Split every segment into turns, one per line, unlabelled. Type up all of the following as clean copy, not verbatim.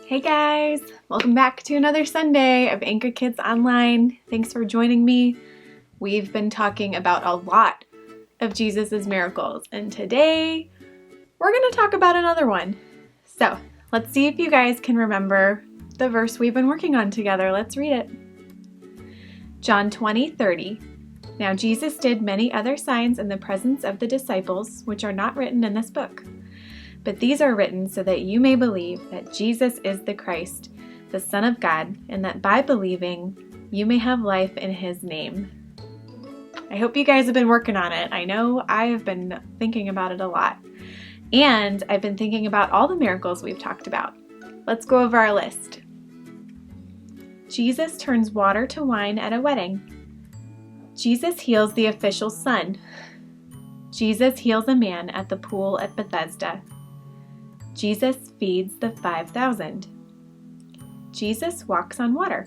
Hey guys, welcome back to another Sunday of Anchor Kids Online. Thanks for joining me. We've been talking about a lot of Jesus' miracles, and today we're going to talk about another one. So let's see if you guys can remember the verse we've been working on together. Let's read it. John 20:30. Now Jesus did many other signs in the presence of the disciples, which are not written in this book. But these are written so that you may believe that Jesus is the Christ, the Son of God, and that by believing, you may have life in His name. I hope you guys have been working on it. I know I have been thinking about it a lot. And I've been thinking about all the miracles we've talked about. Let's go over our list. Jesus turns water to wine at a wedding. Jesus heals the official's son. Jesus heals a man at the pool at Bethesda. Jesus feeds the 5,000. Jesus walks on water.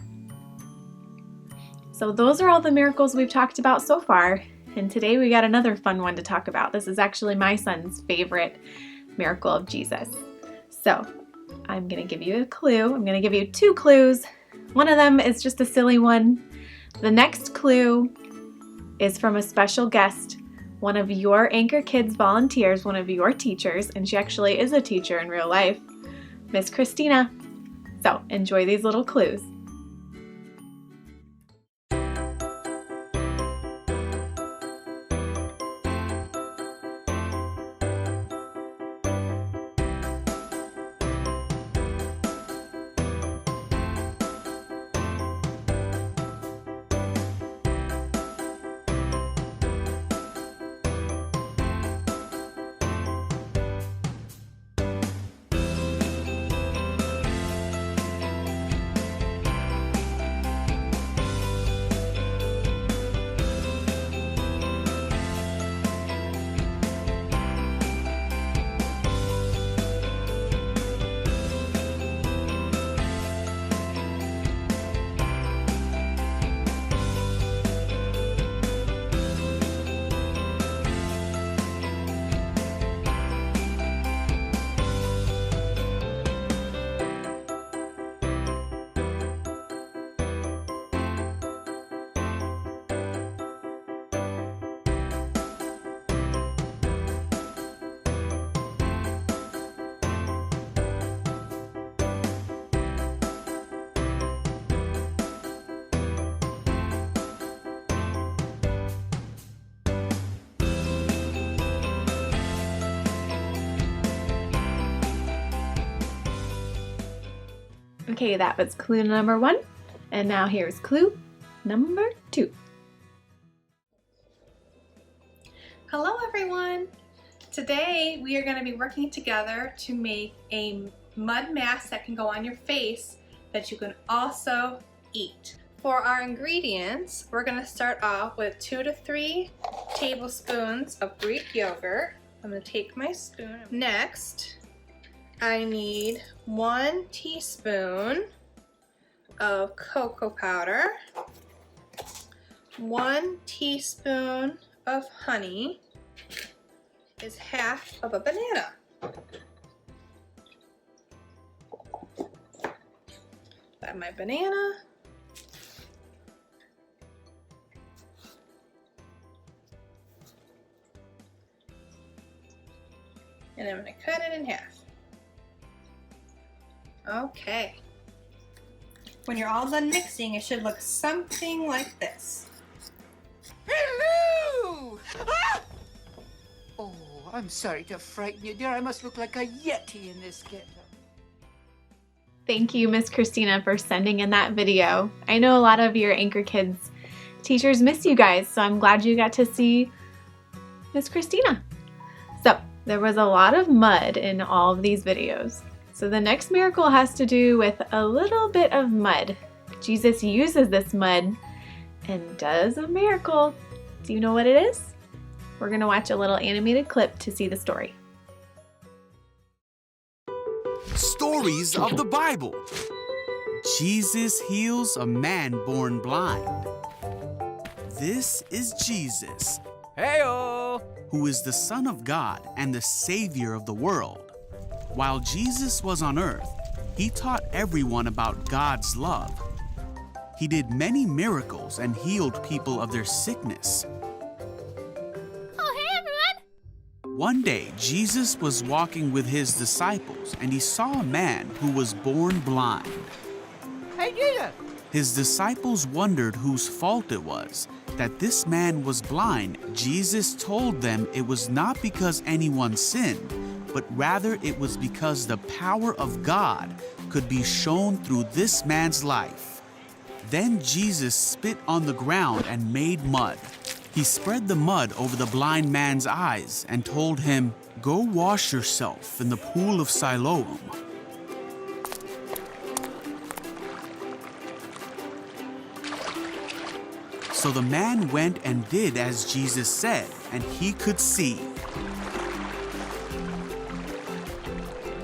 So those are all the miracles we've talked about so far, and today we got another fun one to talk about. This is actually my son's favorite miracle of Jesus. So I'm going to give you a clue. I'm going to give you two clues. One of them is just a silly one. The next clue is from a special guest, one of your Anchor Kids volunteers, one of your teachers, and she actually is a teacher in real life, Miss Christina. So enjoy these little clues. Okay, that was clue number 1, and now here's clue number 2.
Hello everyone! Today we are going to be working together to make a mud mask that can go on your face that you can also eat. For our ingredients, we're going to start off with 2 to 3 tablespoons of Greek yogurt. I'm going to take my spoon. Next, I need 1 teaspoon of cocoa powder, 1 teaspoon of honey, is half of a banana. Got my banana. And I'm going to cut it in half. Okay. When you're all done mixing, it should look something like this.
Hello! Ah! Oh, I'm sorry to frighten you, dear. I must look like a yeti in this getup.
Thank you, Miss Christina, for sending in that video. I know a lot of your Anchor Kids teachers miss you guys, so I'm glad you got to see Miss Christina. So there was a lot of mud in all of these videos. So the next miracle has to do with a little bit of mud. Jesus uses this mud and does a miracle. Do you know what it is? We're going to watch a little animated clip to see the story.
Stories of the Bible. Jesus heals a man born blind. This is Jesus,
Hey-o!
who is the Son of God and the Savior of the world. While Jesus was on earth, He taught everyone about God's love. He did many miracles and healed people of their sickness.
Oh, hey, everyone!
One day, Jesus was walking with his disciples, and he saw a man who was born blind.
Hey, Jesus!
His disciples wondered whose fault it was that this man was blind. Jesus told them it was not because anyone sinned, but rather it was because the power of God could be shown through this man's life. Then Jesus spit on the ground and made mud. He spread the mud over the blind man's eyes and told him, "Go wash yourself in the pool of Siloam." So the man went and did as Jesus said, and he could see.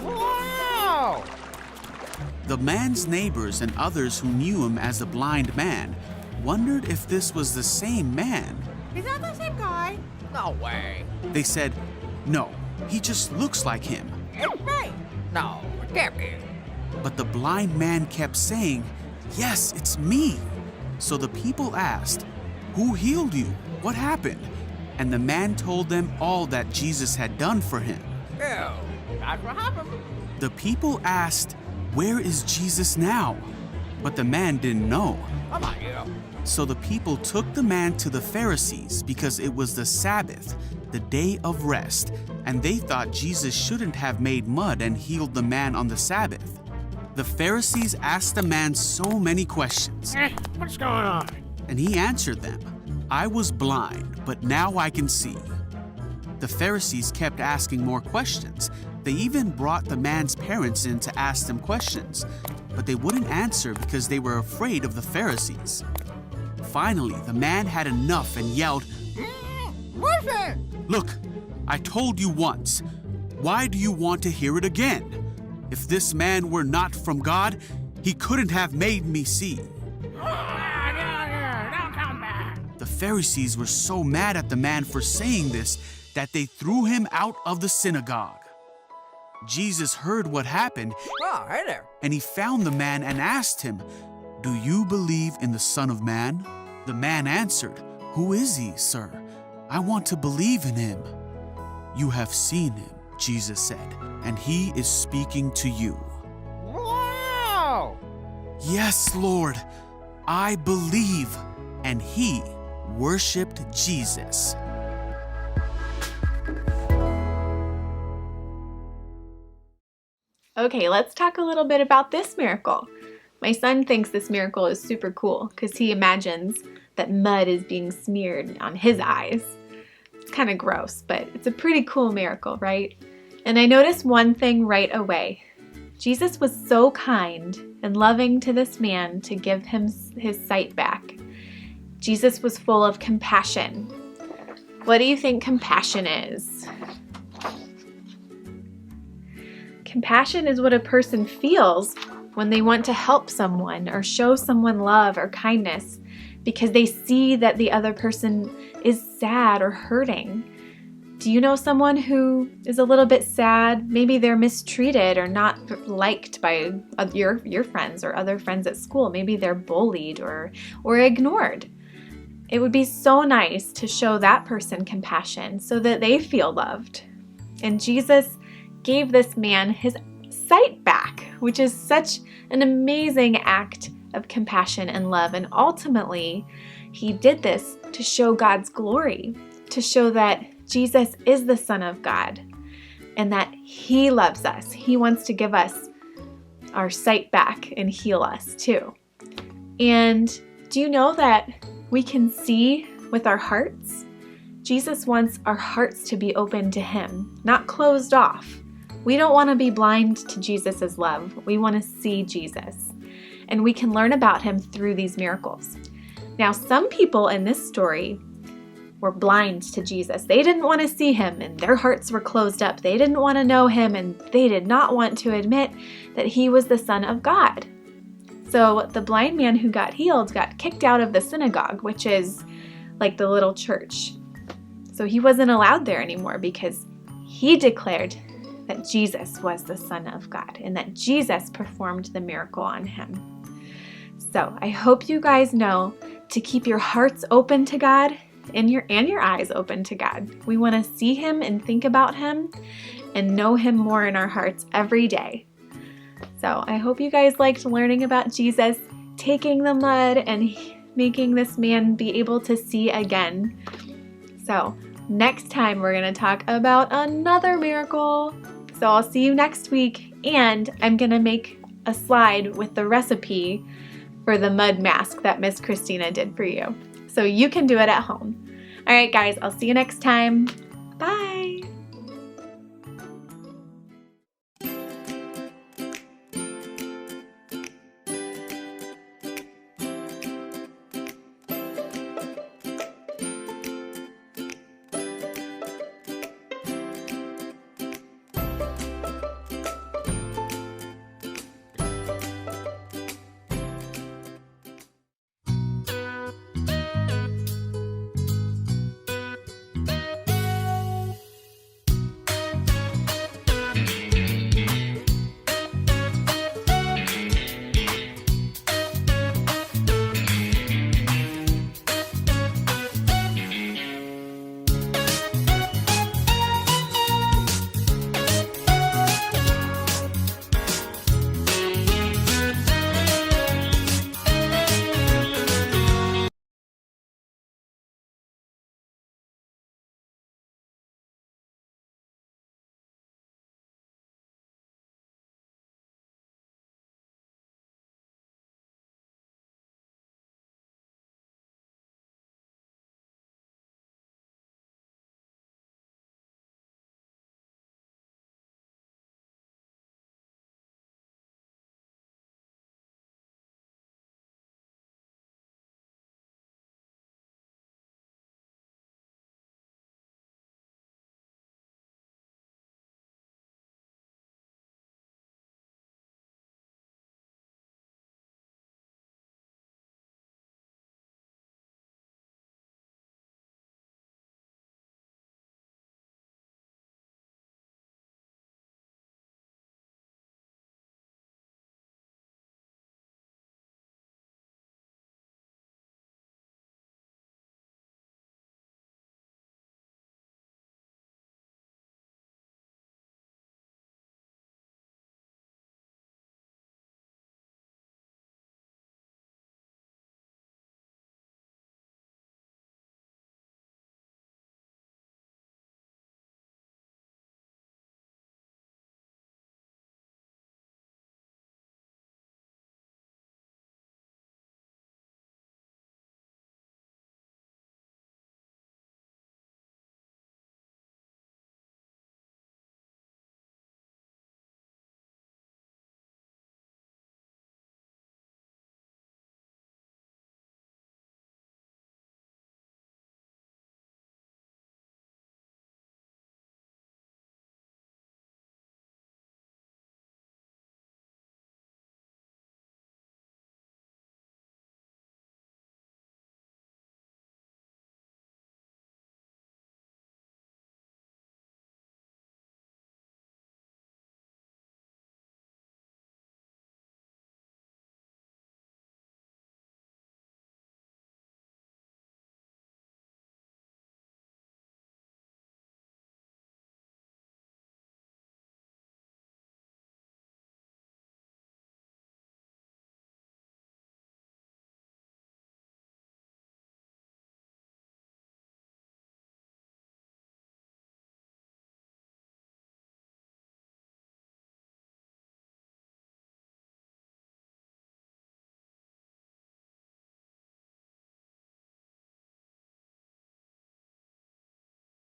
Wow!
The man's neighbors and others who knew him as the blind man wondered if this was the same man.
Is that the same guy? No way.
They said, "No, he just looks like him."
It's me. No, it can't be.
But the blind man kept saying, "Yes, it's me." So the people asked, "Who healed you? What happened?" And the man told them all that Jesus had done for him.
Ew, that's what happened.
The people asked, "Where is Jesus now?" But the man didn't know.
Come on, you.
So the people took the man to the Pharisees because it was the Sabbath, the day of rest, and they thought Jesus shouldn't have made mud and healed the man on the Sabbath. The Pharisees asked the man so many questions,
What's going on?
and he answered them, "I was blind, but now I can see." The Pharisees kept asking more questions. They even brought the man's parents in to ask them questions, but they wouldn't answer because they were afraid of the Pharisees. Finally, the man had enough and yelled,
Listen!
"Look, I told you once. Why do you want to hear it again? If this man were not from God, he couldn't have made me see."
Don't come back.
The Pharisees were so mad at the man for saying this that they threw him out of the synagogue. Jesus heard what happened,
Oh, hey there.
and he found the man and asked him, "Do you believe in the Son of Man?" The man answered, "Who is he, sir? I want to believe in him." "You have seen him," Jesus said, "and he is speaking to you."
Wow!
"Yes, Lord, I believe." And he worshiped Jesus.
Okay, let's talk a little bit about this miracle. My son thinks this miracle is super cool because he imagines that mud is being smeared on his eyes. It's kind of gross, but it's a pretty cool miracle, right? And I noticed one thing right away. Jesus was so kind and loving to this man to give him his sight back. Jesus was full of compassion. What do you think compassion is? Compassion is what a person feels when they want to help someone or show someone love or kindness because they see that the other person is sad or hurting. Do you know someone who is a little bit sad? Maybe they're mistreated or not liked by your friends or other friends at school. Maybe they're bullied or ignored. It would be so nice to show that person compassion so that they feel loved. And Jesus gave this man his sight back, which is such an amazing act of compassion and love. And ultimately, he did this to show God's glory, to show that Jesus is the Son of God and that he loves us. He wants to give us our sight back and heal us too. And do you know that we can see with our hearts? Jesus wants our hearts to be open to him, not closed off. We don't want to be blind to Jesus' love. We want to see Jesus. And we can learn about him through these miracles. Now, some people in this story were blind to Jesus. They didn't want to see him and their hearts were closed up. They didn't want to know him and they did not want to admit that he was the Son of God. So the blind man who got healed got kicked out of the synagogue, which is like the little church. So he wasn't allowed there anymore because he declared that Jesus was the Son of God and that Jesus performed the miracle on him. So I hope you guys know to keep your hearts open to God and your eyes open to God. We want to see him and think about him and know him more in our hearts every day. So I hope you guys liked learning about Jesus taking the mud and making this man be able to see again. So next time we're going to talk about another miracle. So I'll see you next week, and I'm going to make a slide with the recipe for the mud mask that Miss Christina did for you. So you can do it at home. All right, guys, I'll see you next time. Bye.